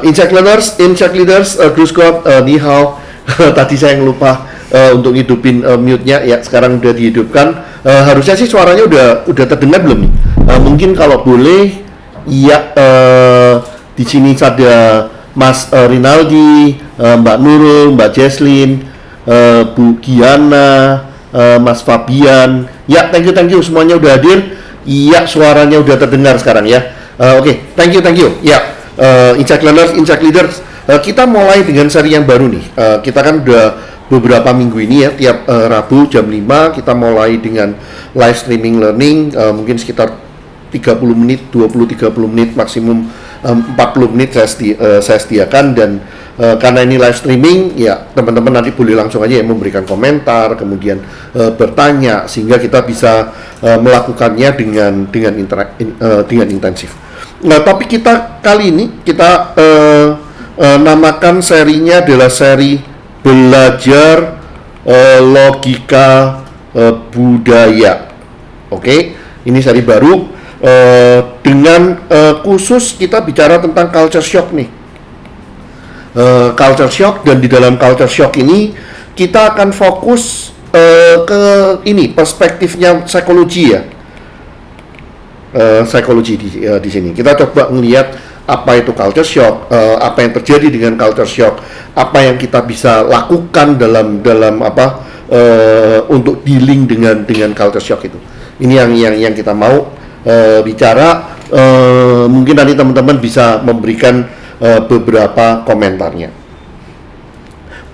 Insect leaders, Grus Squad, ni hao. Tadi saya lupa untuk ngidupin mute-nya, ya sekarang udah dihidupkan. Harusnya sih suaranya udah terdengar belum nih? Mungkin kalau boleh, ya di sini ada Mas Rinaldi, Mbak Nurul, Mbak Jesslyn, Bu Giana, Mas Fabian. Ya, thank you semuanya udah hadir. Iya, suaranya udah terdengar sekarang ya. Oke, thank you. Ya. Insect leaders, kita mulai dengan seri yang baru nih. Kita kan udah beberapa minggu ini ya, tiap Rabu jam 5 kita mulai dengan live streaming learning, mungkin sekitar 30 menit, 20-30 menit, maksimum 40 menit saya sediakan. Dan karena ini live streaming, ya teman-teman nanti boleh langsung aja ya memberikan komentar, kemudian bertanya, sehingga kita bisa melakukannya dengan intensif. Nah, tapi kita kali ini kita namakan serinya adalah seri belajar logika budaya. Oke, ini seri baru dengan khusus kita bicara tentang culture shock nih. Culture shock, dan di dalam culture shock ini kita akan fokus ke ini perspektifnya psikologi ya. Psikologi di sini. Kita coba melihat apa itu culture shock, apa yang terjadi dengan culture shock, apa yang kita bisa lakukan dalam untuk dealing dengan culture shock itu. Ini yang kita mau bicara. Mungkin nanti teman-teman bisa memberikan beberapa komentarnya.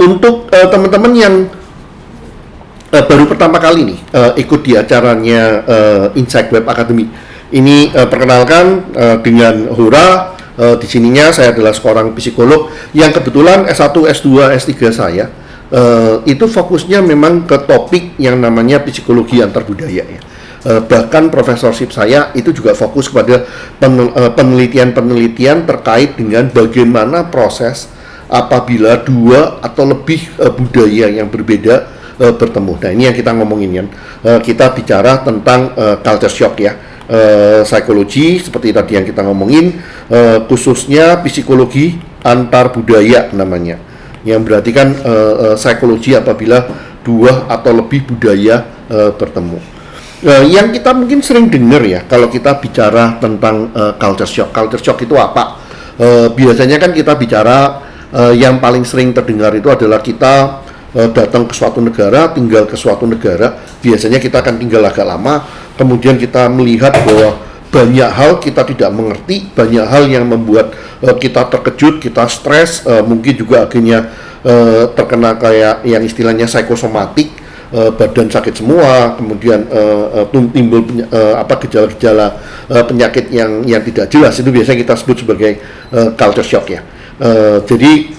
Untuk teman-teman yang baru pertama kali nih ikut di acaranya Insight Web Academy. Ini perkenalkan dengan Hura. Di sininya saya adalah seorang psikolog yang kebetulan S1, S2, S3 saya itu fokusnya memang ke topik yang namanya psikologi antar budaya ya. Bahkan profesorship saya itu juga fokus kepada penelitian-penelitian terkait dengan bagaimana proses apabila dua atau lebih budaya yang berbeda bertemu. Nah, ini yang kita ngomongin kan. Kita bicara tentang culture shock ya. Psikologi seperti tadi yang kita ngomongin, khususnya psikologi antar budaya namanya, yang berarti kan psikologi apabila dua atau lebih budaya bertemu. Yang kita mungkin sering dengar ya kalau kita bicara tentang culture shock. Culture shock itu apa? Biasanya kan kita bicara yang paling sering terdengar itu adalah kita datang ke suatu negara, tinggal ke suatu negara. Biasanya kita akan tinggal agak lama, kemudian kita melihat bahwa banyak hal kita tidak mengerti, banyak hal yang membuat kita terkejut, kita stres, mungkin juga akhirnya terkena kayak yang istilahnya psikosomatik, badan sakit semua, kemudian timbul gejala-gejala penyakit yang tidak jelas, itu biasanya kita sebut sebagai culture shock ya. Jadi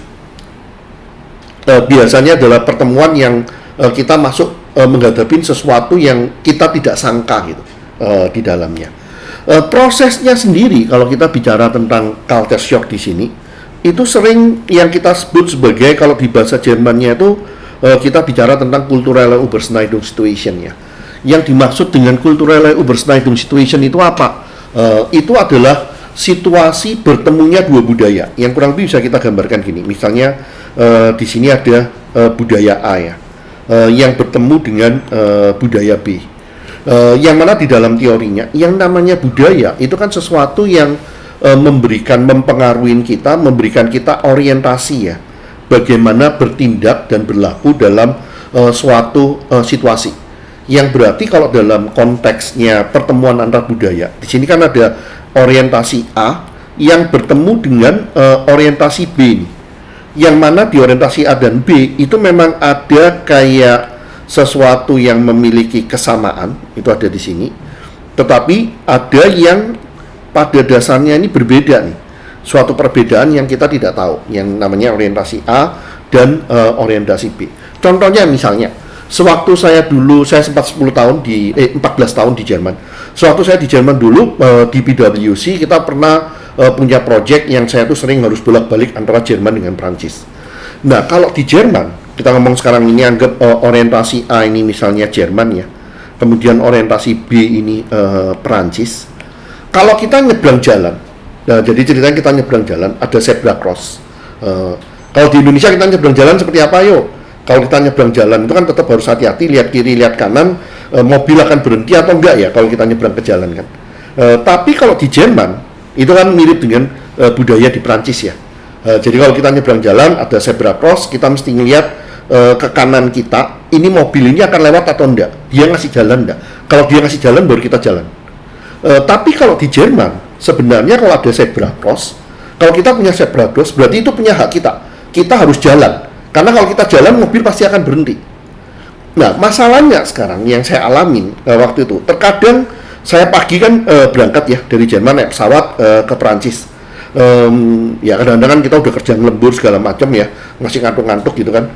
biasanya adalah pertemuan yang kita masuk menghadapi sesuatu yang kita tidak sangka gitu di dalamnya. Prosesnya sendiri kalau kita bicara tentang culture shock di sini itu sering yang kita sebut sebagai, kalau di bahasa Jermannya itu kita bicara tentang kulturelle Überschneidung situation ya. Yang dimaksud dengan kulturelle Überschneidung situation itu apa? Itu adalah situasi bertemunya dua budaya yang kurang lebih bisa kita gambarkan gini. Misalnya di sini ada budaya A ya, yang bertemu dengan budaya B. Yang mana di dalam teorinya yang namanya budaya itu kan sesuatu yang mempengaruhi kita, memberikan kita orientasi ya, bagaimana bertindak dan berlaku dalam suatu situasi. Yang berarti kalau dalam konteksnya pertemuan antar budaya, di sini kan ada orientasi A yang bertemu dengan orientasi B ini. Yang mana di orientasi A dan B itu memang ada kayak sesuatu yang memiliki kesamaan, itu ada di sini. Tetapi ada yang pada dasarnya ini berbeda nih. Suatu perbedaan yang kita tidak tahu, yang namanya orientasi A dan orientasi B. Contohnya misalnya, sewaktu saya sempat 14 tahun di Jerman. Sewaktu saya di Jerman dulu di PwC kita pernah punya project yang saya tuh sering harus bolak-balik antara Jerman dengan Prancis. Nah, kalau di Jerman, kita ngomong sekarang ini anggap orientasi A ini misalnya Jerman ya, kemudian orientasi B ini Prancis. Kalau kita nyebrang jalan, nah, jadi ceritanya kita nyebrang jalan, ada zebra cross. Kalau di Indonesia kita nyebrang jalan seperti apa yuk? Kalau kita nyebrang jalan itu kan tetap harus hati-hati, lihat kiri, lihat kanan, mobil akan berhenti atau enggak ya kalau kita nyebrang ke jalan kan. Tapi kalau di Jerman, itu kan mirip dengan budaya di Prancis ya. Jadi kalau kita nyebrang jalan, ada zebra cross, kita mesti ngelihat ke kanan kita, ini mobil ini akan lewat atau enggak, dia ngasih jalan enggak. Kalau dia ngasih jalan, baru kita jalan. Tapi kalau di Jerman, sebenarnya kalau ada zebra cross, kalau kita punya zebra cross, berarti itu punya hak kita. Kita harus jalan. Karena kalau kita jalan, mobil pasti akan berhenti. Nah, masalahnya sekarang yang saya alamin waktu itu, terkadang saya pagi kan berangkat ya dari Jerman naik pesawat ke Perancis. Ya kadang-kadang kan kita udah kerja ngelembur segala macam ya, masih ngantuk-ngantuk gitu kan.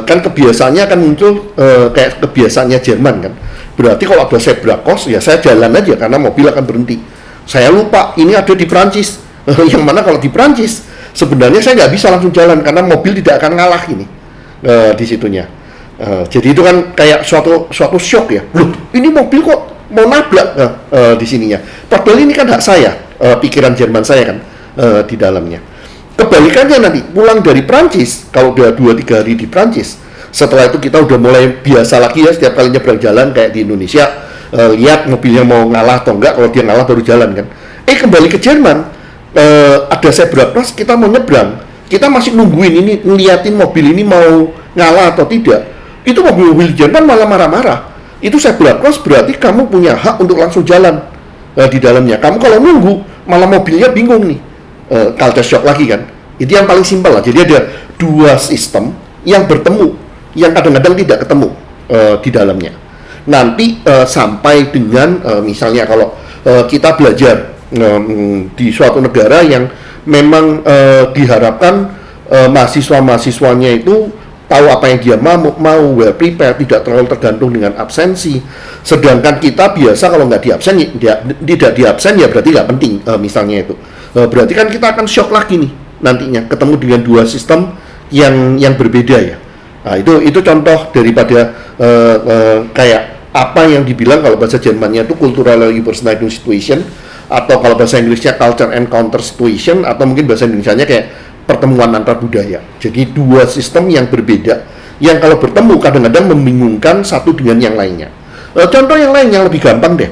Kan kebiasaannya akan muncul kayak kebiasaannya Jerman kan. Berarti kalau ada zebra cross ya saya jalan aja karena mobil akan berhenti. Saya lupa ini ada di Prancis. Yang mana kalau di Prancis sebenarnya saya nggak bisa langsung jalan karena mobil tidak akan ngalah ini di situnya. Jadi itu kan kayak suatu shock ya. Loh, ini mobil kok mau nabrak di sininya. Padahal ini kan hak saya, pikiran Jerman saya kan di dalamnya. Kebalikannya nanti pulang dari Prancis, kalau udah 2-3 hari di Prancis, setelah itu kita udah mulai biasa lagi ya, setiap kali nyebrang jalan kayak di Indonesia, lihat mobilnya mau ngalah atau enggak, kalau dia ngalah baru jalan kan. Kembali ke Jerman, ada zebra cross, kita mau nyebrang, kita masih nungguin ini, ngeliatin mobil ini mau ngalah atau tidak. Itu mobil Jerman malah marah-marah. Itu zebra cross berarti kamu punya hak untuk langsung jalan di dalamnya. Kamu kalau nunggu, malah mobilnya bingung nih. Culture shock lagi kan. Itu yang paling simpel lah. Jadi ada dua sistem yang bertemu, yang kadang-kadang tidak ketemu di dalamnya. Nanti sampai dengan misalnya kalau kita belajar di suatu negara yang memang diharapkan mahasiswa-mahasiswanya itu tahu apa yang dia mau well prepared, tidak terlalu tergantung dengan absensi. Sedangkan kita biasa kalau nggak diabsen, tidak diabsen ya berarti nggak penting misalnya itu. Berarti kan kita akan shock lagi nih nantinya ketemu dengan dua sistem yang berbeda ya. Nah, itu contoh daripada kayak apa yang dibilang kalau bahasa Jermannya itu cultural Überschneidung situation, atau kalau bahasa Inggrisnya culture encounter situation, atau mungkin bahasa Indonesianya kayak pertemuan antar budaya. Jadi dua sistem yang berbeda yang kalau bertemu kadang-kadang membingungkan satu dengan yang lainnya. Contoh yang lain yang lebih gampang deh.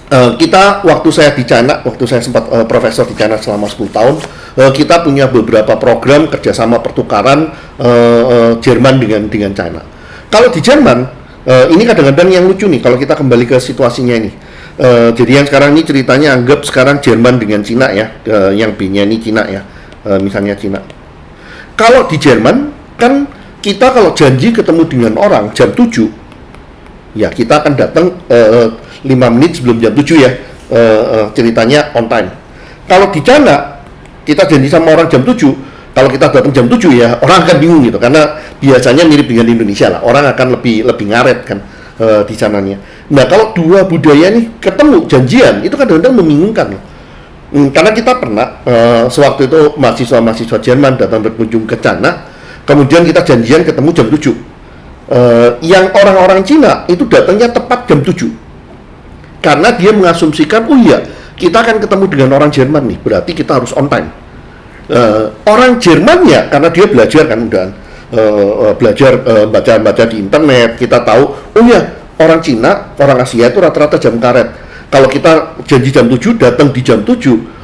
Kita waktu saya di China, waktu saya sempat profesor di China selama 10 tahun, kita punya beberapa program kerjasama pertukaran Jerman dengan China. Kalau di Jerman, ini kadang-kadang yang lucu nih kalau kita kembali ke situasinya ini. Jadi yang sekarang ini ceritanya anggap sekarang Jerman dengan Cina ya, yang B-nya ini Cina ya, misalnya Cina. Kalau di Jerman kan kita kalau janji ketemu dengan orang jam 7, ya kita akan datang 5 menit sebelum jam 7 ya, ceritanya on time. Kalau di Cana, kita janji sama orang jam 7, kalau kita datang jam 7 ya, orang akan bingung gitu, karena biasanya mirip dengan Indonesia lah, orang akan lebih ngaret kan di sananya. Nah, kalau dua budaya nih ketemu janjian, itu kadang-kadang membingungkan loh. Karena kita pernah, sewaktu itu mahasiswa-mahasiswa Jerman datang berkunjung ke Cana, kemudian kita janjian ketemu jam 7. Yang orang-orang Cina itu datangnya tepat jam 7. Karena dia mengasumsikan, oh iya, kita akan ketemu dengan orang Jerman nih, berarti kita harus on time. Orang Jermannya, karena dia belajar kan, udah belajar baca-baca di internet, kita tahu, oh iya, orang Cina, orang Asia itu rata-rata jam karet. Kalau kita janji jam 7, datang di jam 7,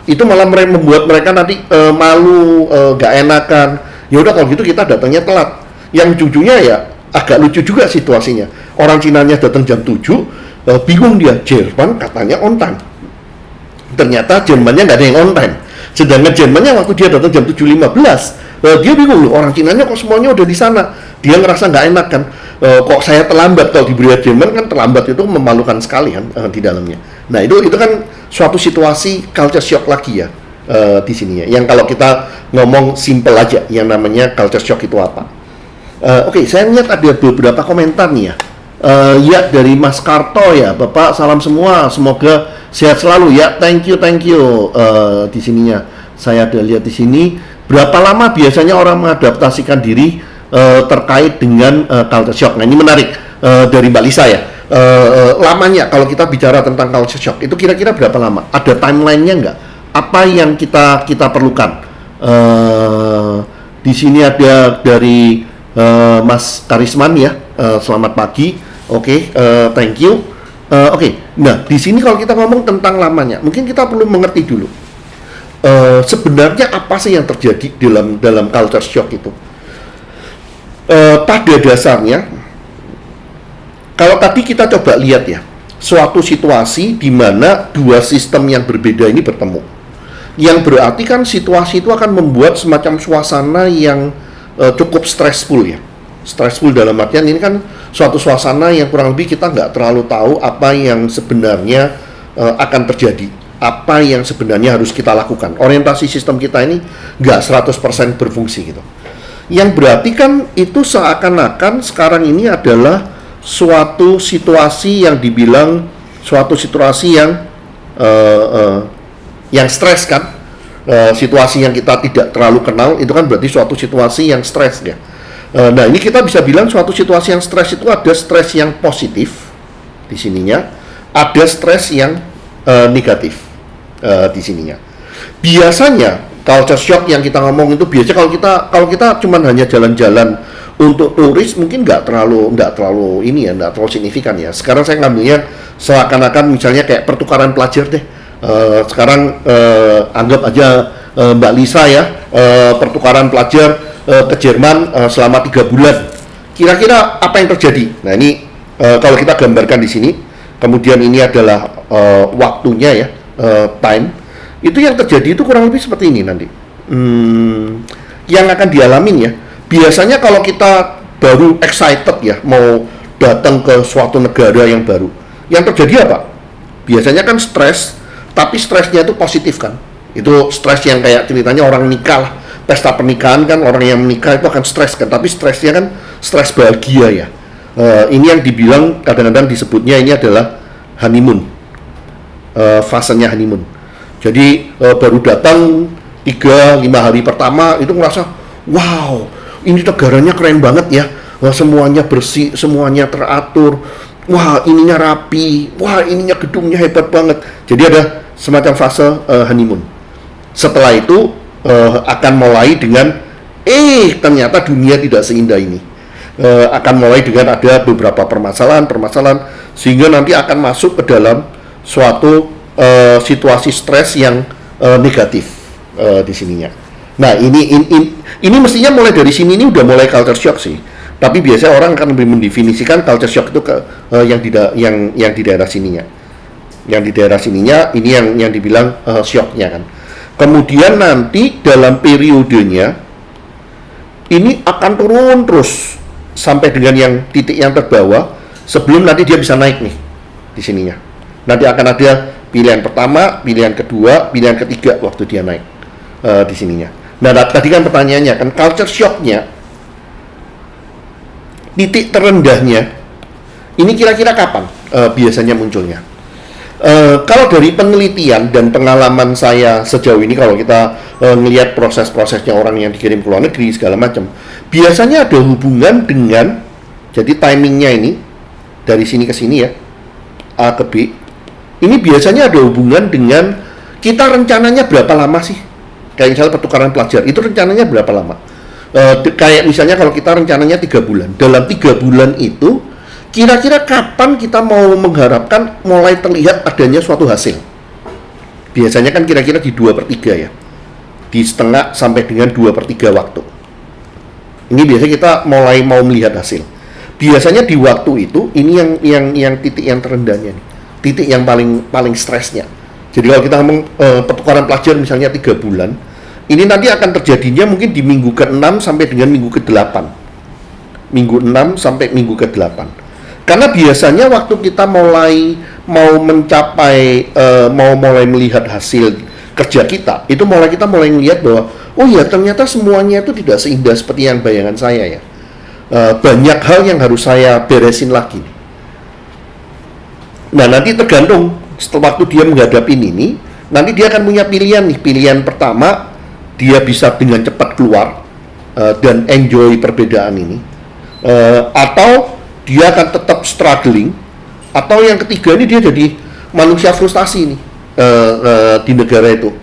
itu malah membuat mereka nanti malu, gak enakan. Ya udah kalau gitu kita datangnya telat. Yang ujung-ujungnya ya agak lucu juga situasinya. Orang Cinanya datang jam 7, bingung dia, Jerman katanya on time. Ternyata Jermannya nggak ada yang on time. Sedangkan Jermannya waktu dia datang jam 7.15, dia bingung loh, orang Cinanya kok semuanya udah di sana. Dia ngerasa nggak enak kan, kok saya terlambat. Kalau di budaya Jerman kan terlambat itu memalukan sekali kan di dalamnya. Nah itu kan suatu situasi culture shock lagi ya. Di sininya, yang kalau kita ngomong simple aja, yang namanya culture shock itu apa? Oke, saya lihat ada beberapa komentar nih ya. Ya dari Mas Karto ya, Bapak salam semua, semoga sehat selalu ya. Thank you. Di sininya, saya ada lihat di sini. Berapa lama biasanya orang mengadaptasikan diri terkait dengan culture shock? Nah ini menarik dari Mbak Lisa ya. Lamanya kalau kita bicara tentang culture shock itu kira-kira berapa lama? Ada timelinenya nggak? Apa yang kita perlukan? Di sini ada dari Mas Karisman ya. Selamat pagi. Oke, thank you. Oke. Nah, di sini kalau kita ngomong tentang lamanya, mungkin kita perlu mengerti dulu. Sebenarnya apa sih yang terjadi dalam culture shock itu? Pada dasarnya, kalau tadi kita coba lihat ya, suatu situasi di mana dua sistem yang berbeda ini bertemu. Yang berarti kan situasi itu akan membuat semacam suasana yang cukup stressful ya. Stressful dalam artian ini kan suatu suasana yang kurang lebih kita nggak terlalu tahu apa yang sebenarnya akan terjadi. Apa yang sebenarnya harus kita lakukan. Orientasi sistem kita ini nggak 100% berfungsi gitu. Yang berarti kan itu seakan-akan sekarang ini adalah suatu situasi yang dibilang suatu situasi yang stres kan, situasi yang kita tidak terlalu kenal itu kan berarti suatu situasi yang stres ya. Nah ini kita bisa bilang suatu situasi yang stres itu ada stres yang positif di sininya, ada stres yang negatif di sininya. Biasanya culture shock yang kita ngomong itu biasanya kalau kita cuman hanya jalan-jalan untuk turis mungkin nggak terlalu ini ya, nggak terlalu signifikan ya. Sekarang saya ngambilnya seakan-akan misalnya kayak pertukaran pelajar deh. Sekarang anggap aja Mbak Lisa ya, pertukaran pelajar ke Jerman selama 3 bulan. Kira-kira apa yang terjadi? Nah ini kalau kita gambarkan di sini, kemudian ini adalah waktunya ya, time. Itu yang terjadi itu kurang lebih seperti ini nanti. Yang akan dialamin ya. Biasanya kalau kita baru excited ya, mau datang ke suatu negara yang baru, yang terjadi apa? Biasanya kan stres, tapi stresnya itu positif kan. Itu stres yang kayak ceritanya orang nikah lah, pesta pernikahan kan, orang yang menikah itu akan stres kan, tapi stresnya kan stres bahagia ya. Ini yang dibilang kadang-kadang disebutnya ini adalah honeymoon, fasenya honeymoon. Jadi baru datang 3-5 hari pertama itu ngerasa wow, ini negaranya keren banget ya, semuanya bersih, semuanya teratur, wah ininya rapi, wah ininya gedungnya hebat banget. Jadi ada semacam fase honeymoon. Setelah itu akan mulai dengan ternyata dunia tidak seindah ini. Akan mulai dengan ada beberapa permasalahan sehingga nanti akan masuk ke dalam suatu situasi stres yang negatif di sininya. Nah ini mestinya mulai dari sini ini udah mulai culture shock sih. Tapi biasanya orang akan lebih mendefinisikan culture shock itu ke yang di daerah sininya. Yang di daerah sininya ini yang dibilang shocknya kan. Kemudian nanti dalam periodenya ini akan turun terus sampai dengan yang titik yang terbawah sebelum nanti dia bisa naik nih di sininya. Nanti akan ada pilihan pertama, pilihan kedua, pilihan ketiga waktu dia naik di sininya. Nah, tadi kan pertanyaannya kan culture shock-nya, titik terendahnya ini kira-kira kapan biasanya munculnya? Kalau dari penelitian dan pengalaman saya sejauh ini, kalau kita ngelihat proses-prosesnya orang yang dikirim ke luar negeri segala macam, biasanya ada hubungan dengan, jadi timingnya ini dari sini ke sini ya, A ke B, ini biasanya ada hubungan dengan kita rencananya berapa lama sih? Kayak misalnya pertukaran pelajar, itu rencananya berapa lama? Kayak misalnya kalau kita rencananya 3 bulan, dalam 3 bulan itu kira-kira kapan kita mau mengharapkan mulai terlihat adanya suatu hasil? Biasanya kan kira-kira di 2/3 ya, di setengah sampai dengan 2/3 waktu. Ini biasanya kita mulai mau melihat hasil. Biasanya di waktu itu ini yang titik yang terendahnya nih, titik yang paling stresnya. Jadi kalau kita ngomong pertukaran pelajar misalnya 3 bulan, ini nanti akan terjadinya mungkin di minggu ke-6 sampai dengan minggu ke-8. Minggu 6 sampai minggu ke-8. Karena biasanya waktu kita mulai mau mencapai, mau mulai melihat hasil kerja kita, itu kita mulai melihat bahwa, oh ya ternyata semuanya itu tidak seindah seperti yang bayangan saya ya. Banyak hal yang harus saya beresin lagi. Nah, nanti tergantung setelah waktu dia menghadapi ini, nanti dia akan punya pilihan nih. Pilihan pertama, dia bisa dengan cepat keluar dan enjoy perbedaan ini, atau dia akan tetap struggling, atau yang ketiga ini dia jadi manusia frustasi nih di negara itu.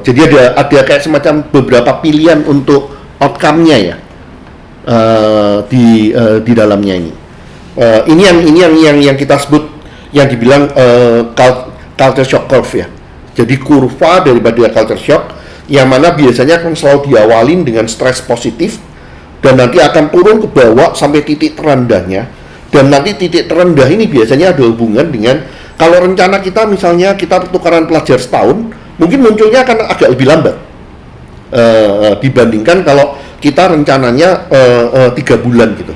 Jadi ada kayak semacam beberapa pilihan untuk outcome-nya ya di dalamnya ini. Ini yang kita sebut yang dibilang culture shock curve ya. Jadi kurva daripada culture shock yang mana biasanya akan selalu diawalin dengan stres positif dan nanti akan turun ke bawah sampai titik terendahnya. Dan nanti titik terendah ini biasanya ada hubungan dengan kalau rencana kita misalnya kita pertukaran pelajar setahun, mungkin munculnya akan agak lebih lambat dibandingkan kalau kita rencananya 3 bulan gitu.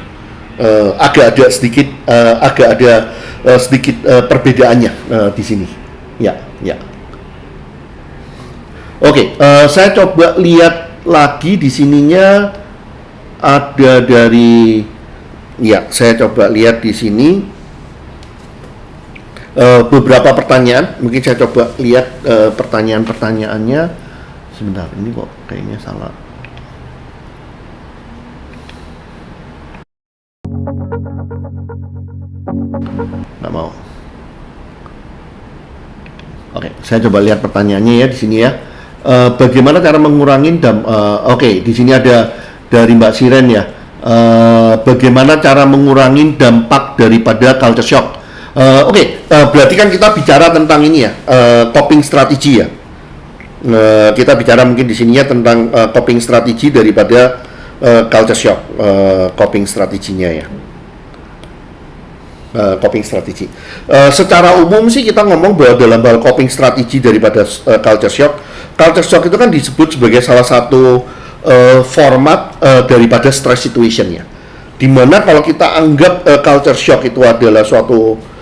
Agak ada sedikit perbedaannya di sini. Ya. Oke, saya coba lihat lagi di sininya. Ada dari, ya saya coba lihat di sini beberapa pertanyaan. Mungkin saya coba lihat pertanyaan-pertanyaannya. Sebentar, ini kok kayaknya salah. Nggak mau. Oke, saya coba lihat pertanyaannya ya di sini ya. Bagaimana cara mengurangi Oke, di sini ada dari Mbak Siren ya, bagaimana cara mengurangi dampak daripada culture shock? Berarti kan kita bicara tentang ini ya, coping strategi ya. Kita bicara mungkin di sininya tentang coping strategi daripada culture shock, coping strateginya ya. Coping strategi. Secara umum sih kita ngomong bahwa dalam hal coping strategi daripada culture shock itu kan disebut sebagai salah satu format daripada stress situation ya. Dimana kalau kita anggap culture shock itu adalah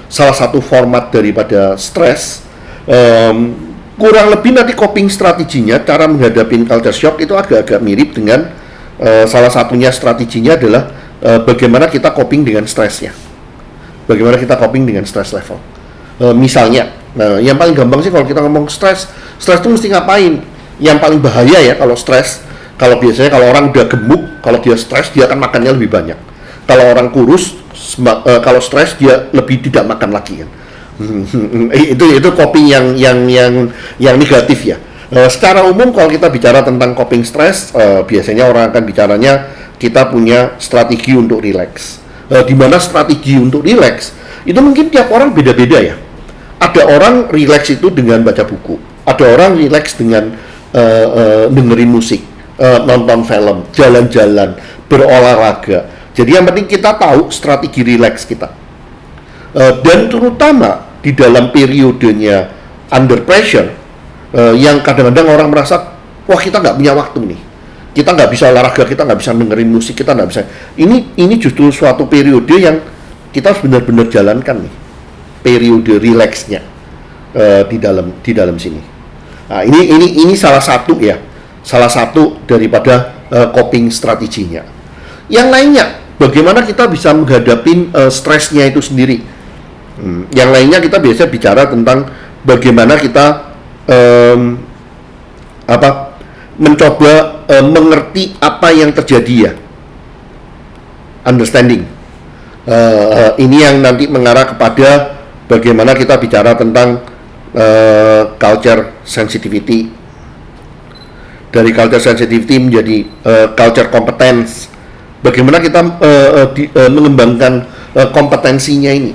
salah satu format daripada stres, kurang lebih nanti coping strateginya, cara menghadapi culture shock itu agak-agak mirip dengan salah satunya strateginya adalah bagaimana kita coping dengan stresnya. Bagaimana kita coping dengan stress level. Misalnya, yang paling gampang sih kalau kita ngomong stres itu mesti ngapain? Yang paling bahaya ya kalau stres. Kalau biasanya kalau orang udah gemuk, kalau dia stres dia akan makannya lebih banyak. Kalau orang kurus, kalau stres dia lebih tidak makan lagi kan. Itu coping yang negatif ya. Secara umum kalau kita bicara tentang coping stres, biasanya orang akan bicaranya kita punya strategi untuk relax. Di mana strategi untuk relax itu mungkin tiap orang beda-beda ya. Ada orang relax itu dengan baca buku, ada orang relax dengan dengerin musik, nonton film, jalan-jalan, berolahraga. Jadi yang penting kita tahu strategi relax kita. Dan terutama di dalam periodenya under pressure, yang kadang-kadang orang merasa, wah kita nggak punya waktu nih. kita nggak bisa olahraga, kita nggak bisa dengerin musik, kita nggak bisa. Ini justru suatu periode yang kita harus benar-benar jalankan nih, periode relaxnya di dalam sini. Nah, ini salah satu daripada coping strateginya. Yang lainnya, bagaimana kita bisa menghadapi stresnya itu sendiri. Yang lainnya kita biasa bicara tentang bagaimana kita mencoba mengerti apa yang terjadi ya, understanding. Ini yang nanti mengarah kepada bagaimana kita bicara tentang culture sensitivity, dari culture sensitivity menjadi culture competence. Bagaimana kita mengembangkan kompetensinya ini,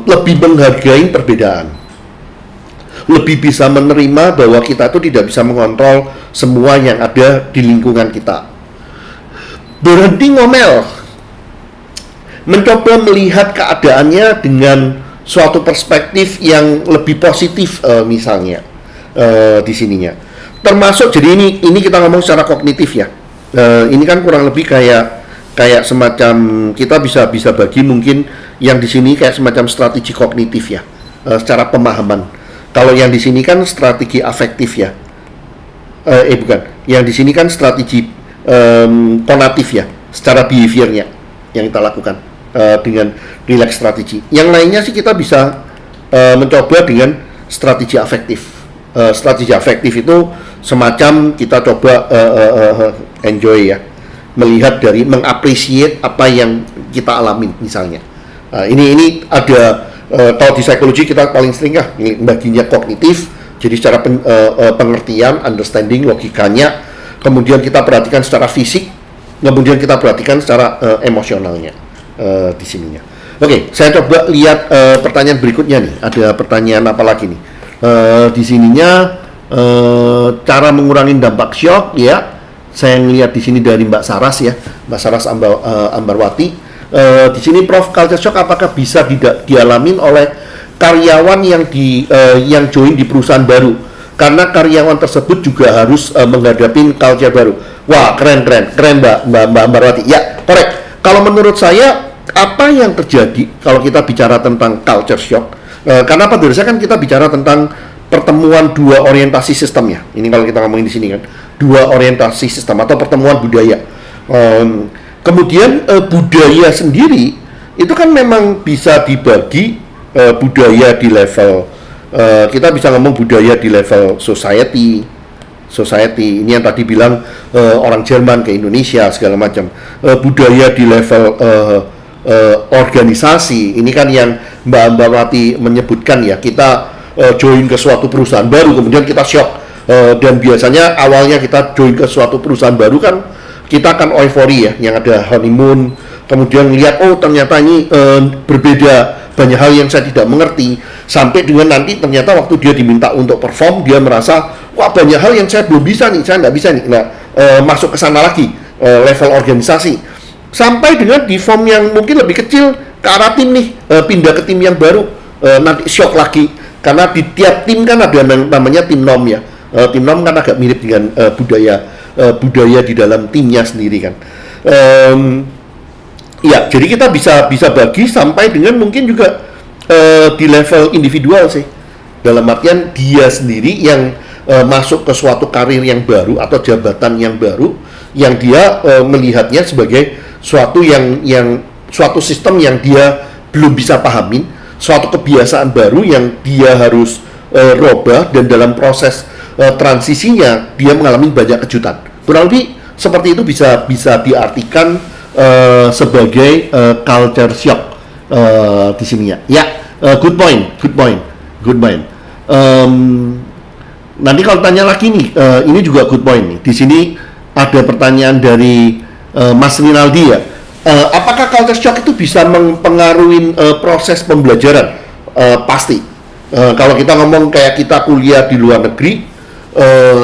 lebih menghargai perbedaan, lebih bisa menerima bahwa kita itu tidak bisa mengontrol semua yang ada di lingkungan kita. Berhenti ngomel, mencoba melihat keadaannya dengan suatu perspektif yang lebih positif, misalnya di sininya. Termasuk, jadi ini kita ngomong secara kognitif ya. Ini kan kurang lebih kayak semacam, kita bisa bagi mungkin yang di sini kayak semacam strategi kognitif ya, secara pemahaman. Kalau yang di sini kan strategi afektif ya, bukan. Yang di sini kan strategi konatif ya, secara behaviornya yang kita lakukan dengan relax strategi. Yang lainnya sih kita bisa mencoba dengan strategi afektif. Strategi afektif itu semacam kita coba enjoy ya, melihat dari mengapresiasi apa yang kita alami misalnya. Ini ada kalau di psikologi kita paling sering ya baginya kognitif, jadi secara pengertian, understanding, logikanya, kemudian kita perhatikan secara fisik, kemudian kita perhatikan secara emosionalnya di sininya. Oke, saya coba lihat pertanyaan berikutnya nih. Ada pertanyaan apa lagi nih? Di sininya cara mengurangi dampak shock ya. Saya ngelihat di sini dari Mbak Saras ya, Mbak Saras Ambarwati. Di sini Prof, culture shock apakah bisa dialamin oleh karyawan yang join di perusahaan baru? Karena karyawan tersebut juga harus menghadapi culture baru. Wah, keren Mbak Ambarwati. Ya, korek. Kalau menurut saya, apa yang terjadi kalau kita bicara tentang culture shock? Karena pada dasarnya kan kita bicara tentang pertemuan dua orientasi sistem ya. Ini kalau kita ngomongin di sini kan, dua orientasi sistem atau pertemuan budaya. Kemudian budaya sendiri itu kan memang bisa dibagi budaya di level kita bisa ngomong budaya di level society. Ini yang tadi bilang orang Jerman ke Indonesia segala macam. Budaya di level organisasi, ini kan yang Mbak Wati menyebutkan ya, kita join ke suatu perusahaan baru kemudian kita shock, dan biasanya awalnya kita join ke suatu perusahaan baru kan kita akan euforia ya, yang ada honeymoon, kemudian lihat oh ternyata ini berbeda, banyak hal yang saya tidak mengerti, sampai dengan nanti ternyata waktu dia diminta untuk perform dia merasa wah banyak hal yang saya belum bisa nih, saya nggak bisa nih. Nah, masuk ke sana lagi, level organisasi, sampai dengan di form yang mungkin lebih kecil ke arah tim nih, pindah ke tim yang baru, nanti shock lagi karena di tiap tim kan ada namanya tim nom ya. Tim nom kan agak mirip dengan budaya di dalam timnya sendiri kan. Ya, jadi kita bisa bagi sampai dengan mungkin juga di level individual sih. Dalam artian dia sendiri yang masuk ke suatu karir yang baru atau jabatan yang baru, yang dia melihatnya sebagai suatu suatu sistem yang dia belum bisa pahamin, suatu kebiasaan baru yang dia harus robah, dan dalam proses transisinya dia mengalami banyak kejutan. Kurang lebih seperti itu bisa diartikan sebagai culture shock di sininya. Ya, good point. Nanti kalau tanya lagi nih, ini juga good point nih. Di sini ada pertanyaan dari Mas Rinaldi ya. Apakah culture shock itu bisa mempengaruhi proses pembelajaran? Pasti. Kalau kita ngomong kayak kita kuliah di luar negeri,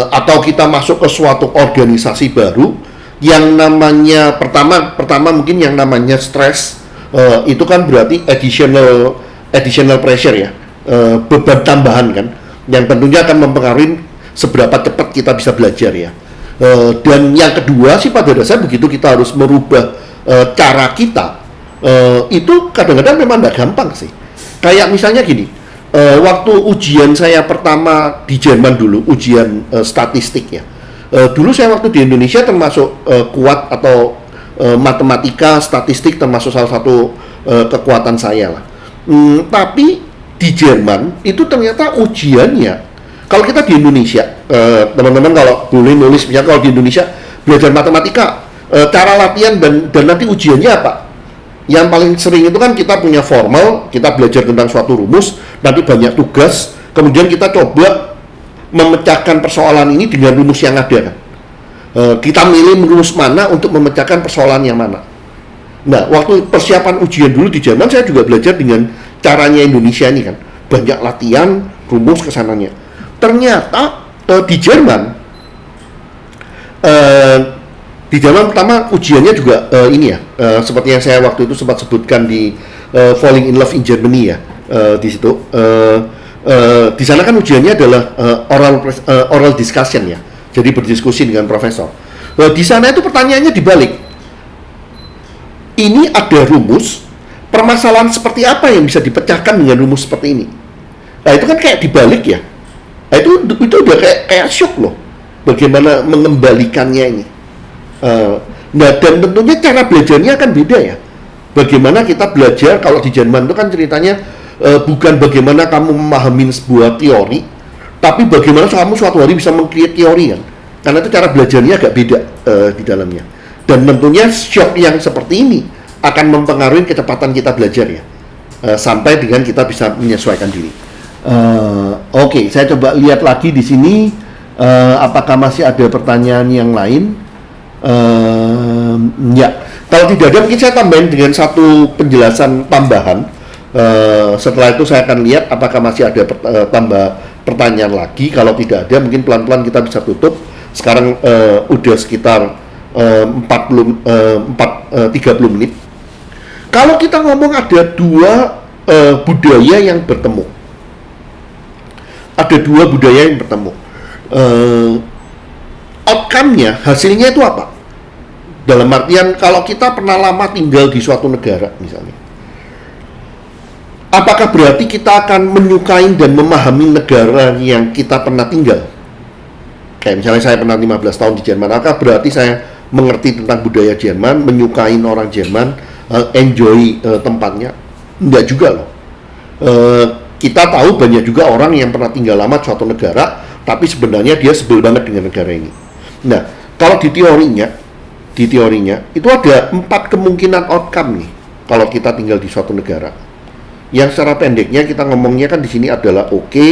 atau kita masuk ke suatu organisasi baru, yang namanya pertama mungkin yang namanya stres, itu kan berarti additional pressure ya, beban tambahan kan, yang tentunya akan mempengaruhi seberapa cepat kita bisa belajar ya. Dan yang kedua sih pada dasarnya begitu kita harus merubah cara kita, itu kadang-kadang memang nggak gampang sih. Kayak misalnya gini, waktu ujian saya pertama di Jerman dulu, ujian statistik ya. Dulu saya waktu di Indonesia termasuk kuat atau matematika, statistik termasuk salah satu kekuatan saya lah. Tapi di Jerman itu ternyata ujiannya, kalau kita di Indonesia, teman-teman kalau boleh nulis, misalnya kalau di Indonesia belajar matematika, cara latihan dan nanti ujiannya apa? Yang paling sering itu kan kita punya formal, kita belajar tentang suatu rumus, nanti banyak tugas, kemudian kita coba memecahkan persoalan ini dengan rumus yang ada kan. Kita milih rumus mana untuk memecahkan persoalan yang mana. Nah, waktu persiapan ujian dulu di Jerman, saya juga belajar dengan caranya Indonesia ini kan. Banyak latihan, rumus kesananya. Ternyata di Jerman pertama ujiannya juga ini ya, seperti yang saya waktu itu sempat sebutkan di Falling in Love in Germany ya, di situ di sana kan ujiannya adalah oral discussion ya, jadi berdiskusi dengan profesor. Di sana itu pertanyaannya dibalik, ini ada rumus, permasalahan seperti apa yang bisa dipecahkan dengan rumus seperti ini. Nah itu kan kayak dibalik ya. Nah, itu udah kayak shock loh, bagaimana mengembalikannya ini. Nah dan tentunya cara belajarnya akan beda ya. Bagaimana kita belajar kalau di Jerman itu kan ceritanya bukan bagaimana kamu memahami sebuah teori, tapi bagaimana kamu suatu hari bisa meng-create teori kan. Karena itu cara belajarnya agak beda di dalamnya. Dan tentunya shock yang seperti ini akan mempengaruhi kecepatan kita belajar ya, sampai dengan kita bisa menyesuaikan diri. Oke, saya coba lihat lagi di sini, apakah masih ada pertanyaan yang lain? Ya, kalau tidak ada mungkin saya tambahin dengan satu penjelasan tambahan. Setelah itu saya akan lihat apakah masih ada tambah pertanyaan lagi. Kalau tidak ada mungkin pelan-pelan kita bisa tutup. Sekarang udah sekitar 30 menit. Kalau kita ngomong ada dua budaya yang bertemu, outcome-nya, hasilnya itu apa? Dalam artian kalau kita pernah lama tinggal di suatu negara misalnya, apakah berarti kita akan menyukai dan memahami negara yang kita pernah tinggal? Kayak misalnya saya pernah 15 tahun di Jerman, apakah berarti saya mengerti tentang budaya Jerman, menyukai orang Jerman, enjoy tempatnya? Enggak juga loh. Kita tahu banyak juga orang yang pernah tinggal lama di suatu negara, tapi sebenarnya dia sebel banget dengan negara ini. Nah, kalau di teorinya itu ada 4 kemungkinan outcome nih kalau kita tinggal di suatu negara. Yang secara pendeknya kita ngomongnya kan di sini adalah oke,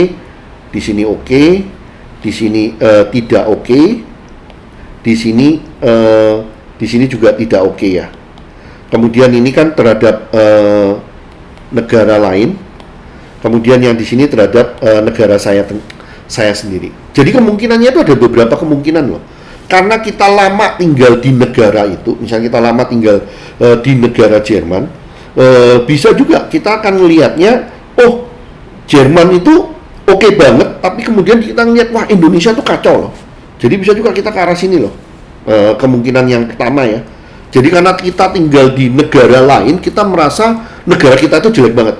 di sini oke, di sini tidak oke, di sini juga tidak oke ya. Kemudian ini kan terhadap negara lain. Kemudian yang di sini terhadap negara saya sendiri. Jadi kemungkinannya itu ada beberapa kemungkinan loh. Karena kita lama tinggal di negara itu, misalnya kita lama tinggal di negara Jerman, bisa juga kita akan melihatnya, oh Jerman itu oke banget, tapi kemudian kita ngeliat, wah Indonesia tuh kacau loh. Jadi bisa juga kita ke arah sini loh. Kemungkinan yang pertama ya. Jadi karena kita tinggal di negara lain, kita merasa negara kita itu jelek banget.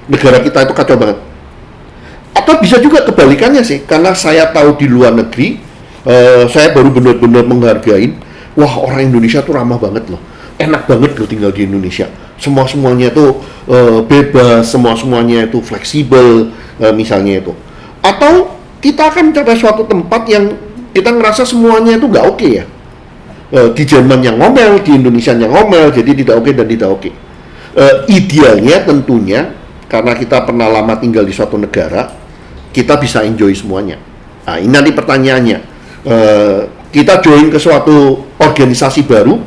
Negara kita itu kacau banget. Atau bisa juga kebalikannya sih, karena saya tahu di luar negeri, saya baru benar-benar menghargai, wah orang Indonesia tuh ramah banget loh, enak banget loh tinggal di Indonesia. Semuanya itu bebas, semuanya itu fleksibel, misalnya itu. Atau kita akan mencari suatu tempat yang kita ngerasa semuanya itu nggak oke ya. Di Jerman yang ngomel, di Indonesia yang ngomel, jadi tidak oke dan tidak oke. Idealnya tentunya karena kita pernah lama tinggal di suatu negara, kita bisa enjoy semuanya. Nah, ini nanti pertanyaannya, kita join ke suatu organisasi baru,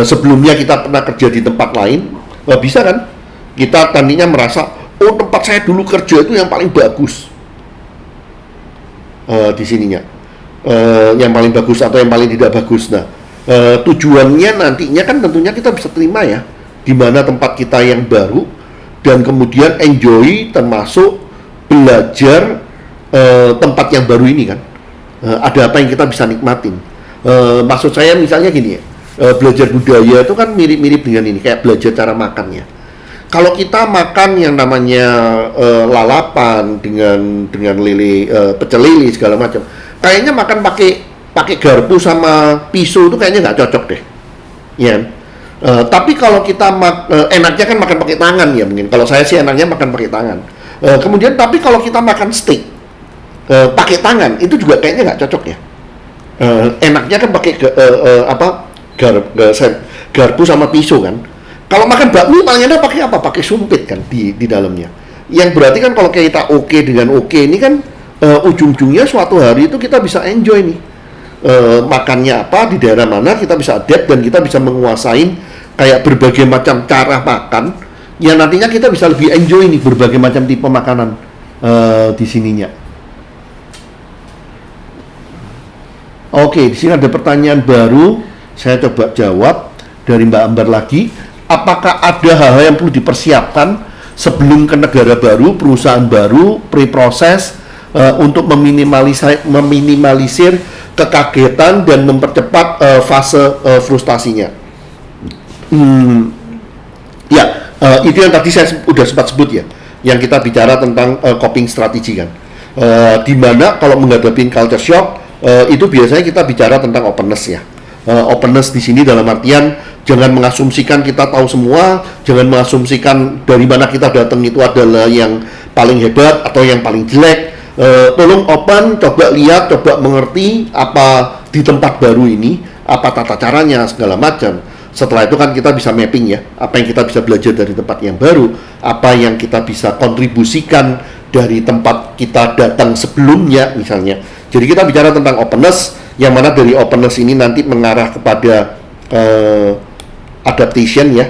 sebelumnya kita pernah kerja di tempat lain, bisa kan? Kita tadinya merasa, oh tempat saya dulu kerja itu yang paling bagus di sininya, yang paling bagus atau yang paling tidak bagus. Nah, tujuannya nantinya kan tentunya kita bisa terima ya, di mana tempat kita yang baru, dan kemudian enjoy termasuk belajar tempat yang baru ini kan. Ada apa yang kita bisa nikmatin. Maksud saya misalnya gini ya, belajar budaya itu kan mirip-mirip dengan ini, kayak belajar cara makannya. Kalau kita makan yang namanya lalapan dengan lele, pecel lele segala macam, kayaknya makan pakai garpu sama pisau itu kayaknya nggak cocok deh, ya kan? Tapi kalau kita enaknya kan makan pakai tangan ya mungkin. Kalau saya sih enaknya makan pakai tangan. Kemudian tapi kalau kita makan steak pakai tangan itu juga kayaknya nggak cocok ya. Enaknya kan pakai garpu sama pisau kan. Kalau makan bakmi paling enak pakai apa? Pakai sumpit kan di dalamnya. Yang berarti kan kalau kita oke dengan oke ini kan ujung-ujungnya suatu hari itu kita bisa enjoy nih. Makannya apa di daerah mana kita bisa adapt dan kita bisa menguasai kayak berbagai macam cara makan yang nantinya kita bisa lebih enjoy nih berbagai macam tipe makanan di sininya. Oke, di sini ada pertanyaan baru, saya coba jawab dari Mbak Ambar lagi. Apakah ada hal-hal yang perlu dipersiapkan sebelum ke negara baru, perusahaan baru, pre-proses untuk meminimalisir kekagetan dan mempercepat fase frustasinya? Itu yang tadi saya udah sempat sebut ya, yang kita bicara tentang coping strategi kan. Dimana kalau menghadapi culture shock itu biasanya kita bicara tentang openness ya. Openness di sini dalam artian jangan mengasumsikan kita tahu semua, jangan mengasumsikan dari mana kita datang itu adalah yang paling hebat atau yang paling jelek. Tolong open, coba lihat, coba mengerti apa di tempat baru ini, apa tata caranya segala macam. Setelah itu kan kita bisa mapping ya, apa yang kita bisa belajar dari tempat yang baru, apa yang kita bisa kontribusikan dari tempat kita datang sebelumnya misalnya. Jadi kita bicara tentang openness, yang mana dari openness ini nanti mengarah kepada adaptation ya,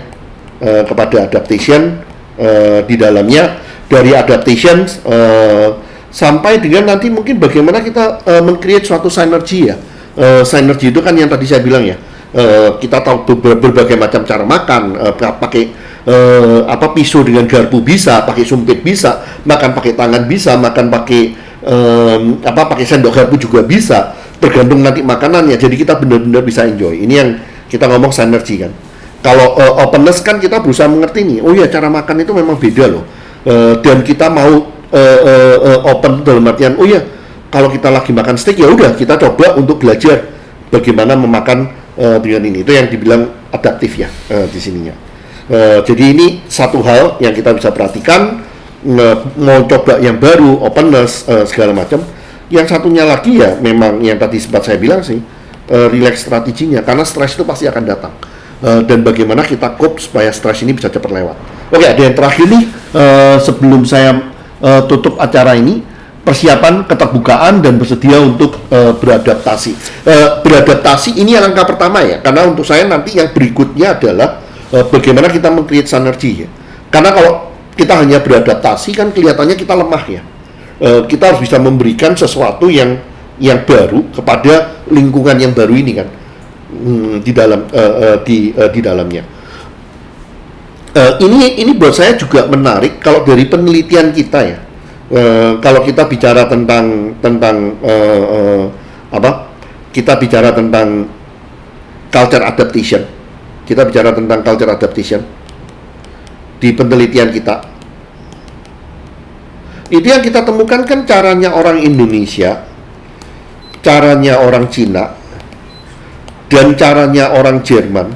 kepada adaptation di dalamnya, dari adaptation sampai dengan nanti mungkin bagaimana kita men-create suatu synergy ya. Synergy itu kan yang tadi saya bilang ya, kita tahu berbagai macam cara makan, pakai pisau dengan garpu bisa, pakai sumpit bisa, makan pakai tangan bisa, makan pakai pakai sendok garpu juga bisa, tergantung nanti makanannya. Jadi kita benar-benar bisa enjoy. Ini yang kita ngomong synergy kan. Kalau openness kan kita berusaha mengerti nih, oh ya cara makan itu memang beda loh, dan kita mau open dalam artian, oh ya kalau kita lagi makan steak ya udah kita coba untuk belajar bagaimana memakan dengan ini. Itu yang dibilang adaptif ya di sininya. Jadi ini satu hal yang kita bisa perhatikan, mau coba yang baru, openness segala macam. Yang satunya lagi ya memang yang tadi sempat saya bilang sih, relax strateginya, karena stres itu pasti akan datang. Dan bagaimana kita cope supaya stres ini bisa cepat lewat. Oke, ada yang terakhir nih sebelum saya tutup acara ini, persiapan keterbukaan dan bersedia untuk beradaptasi. Beradaptasi ini yang langkah pertama ya, karena untuk saya nanti yang berikutnya adalah bagaimana kita meng-create synergy ya. Karena kalau kita hanya beradaptasi kan kelihatannya kita lemah ya. Kita harus bisa memberikan sesuatu yang baru kepada lingkungan yang baru ini kan, di dalamnya. Ini buat saya juga menarik kalau dari penelitian kita ya. Kalau kita bicara tentang kita bicara tentang culture adaptation, di penelitian kita, itu yang kita temukan kan caranya orang Indonesia, caranya orang Cina, dan caranya orang Jerman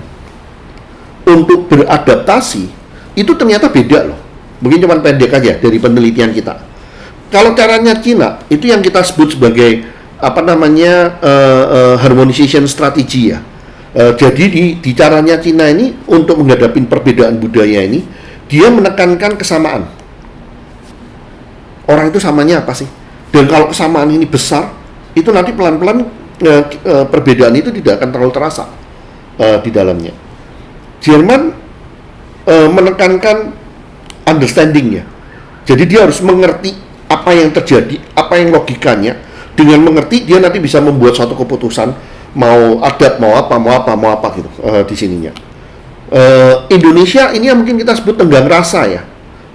untuk beradaptasi itu ternyata beda loh. Mungkin cuma pendek aja dari penelitian kita. Kalau caranya Cina itu yang kita sebut sebagai harmonization strategy ya. Jadi di caranya Cina ini untuk menghadapi perbedaan budaya ini, dia menekankan kesamaan. Orang itu samanya apa sih? Dan kalau kesamaan ini besar, itu nanti pelan-pelan perbedaan itu tidak akan terlalu terasa di dalamnya. Jerman menekankan understanding-nya. Jadi dia harus mengerti apa yang terjadi, apa yang logikanya. Dengan mengerti dia nanti bisa membuat suatu keputusan, mau adapt, mau apa gitu di sininya. Indonesia ini yang mungkin kita sebut tenggang rasa ya.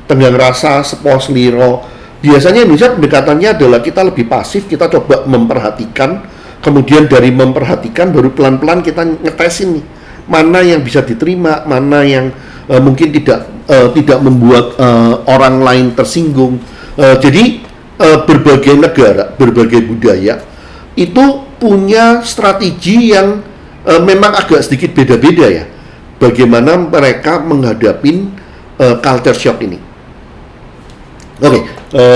Tenggang rasa, sepos liro, biasanya Indonesia pendekatannya adalah kita lebih pasif, kita coba memperhatikan, kemudian dari memperhatikan baru pelan-pelan kita ngetesin nih, mana yang bisa diterima, mana yang mungkin tidak membuat orang lain tersinggung. Jadi berbagai negara, berbagai budaya itu punya strategi yang memang agak sedikit beda-beda ya. Bagaimana mereka menghadapi culture shock ini. Oke,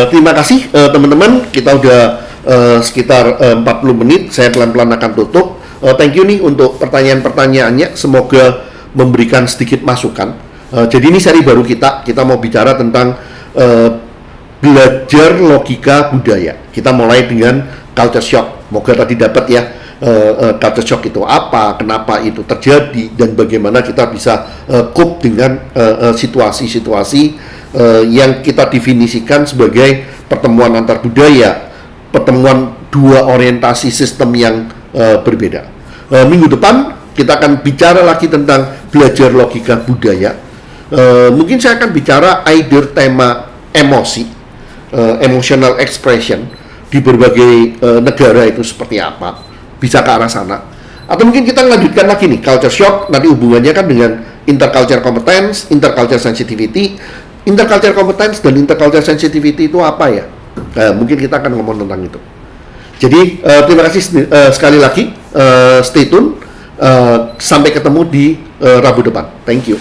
terima kasih teman-teman. Kita udah sekitar 40 menit. Saya pelan-pelan akan tutup. Thank you nih untuk pertanyaan-pertanyaannya. Semoga memberikan sedikit masukan. Jadi ini seri baru kita mau bicara tentang belajar logika budaya. Kita mulai dengan culture shock. Moga tadi dapat ya. Culture shock itu apa, kenapa itu terjadi, dan bagaimana kita bisa cope dengan situasi-situasi yang kita definisikan sebagai pertemuan antar budaya, pertemuan dua orientasi sistem yang berbeda. Minggu depan kita akan bicara lagi tentang belajar logika budaya. Mungkin saya akan bicara either tema emosi, emotional expression di berbagai negara itu seperti apa, bisa ke arah sana. Atau mungkin kita lanjutkan lagi nih, culture shock, nanti hubungannya kan dengan interculture competence, interculture sensitivity. Interculture competence dan interculture sensitivity itu apa ya? Mungkin kita akan ngomong tentang itu. Jadi terima kasih sekali lagi, stay tune, sampai ketemu di Rabu depan. Thank you.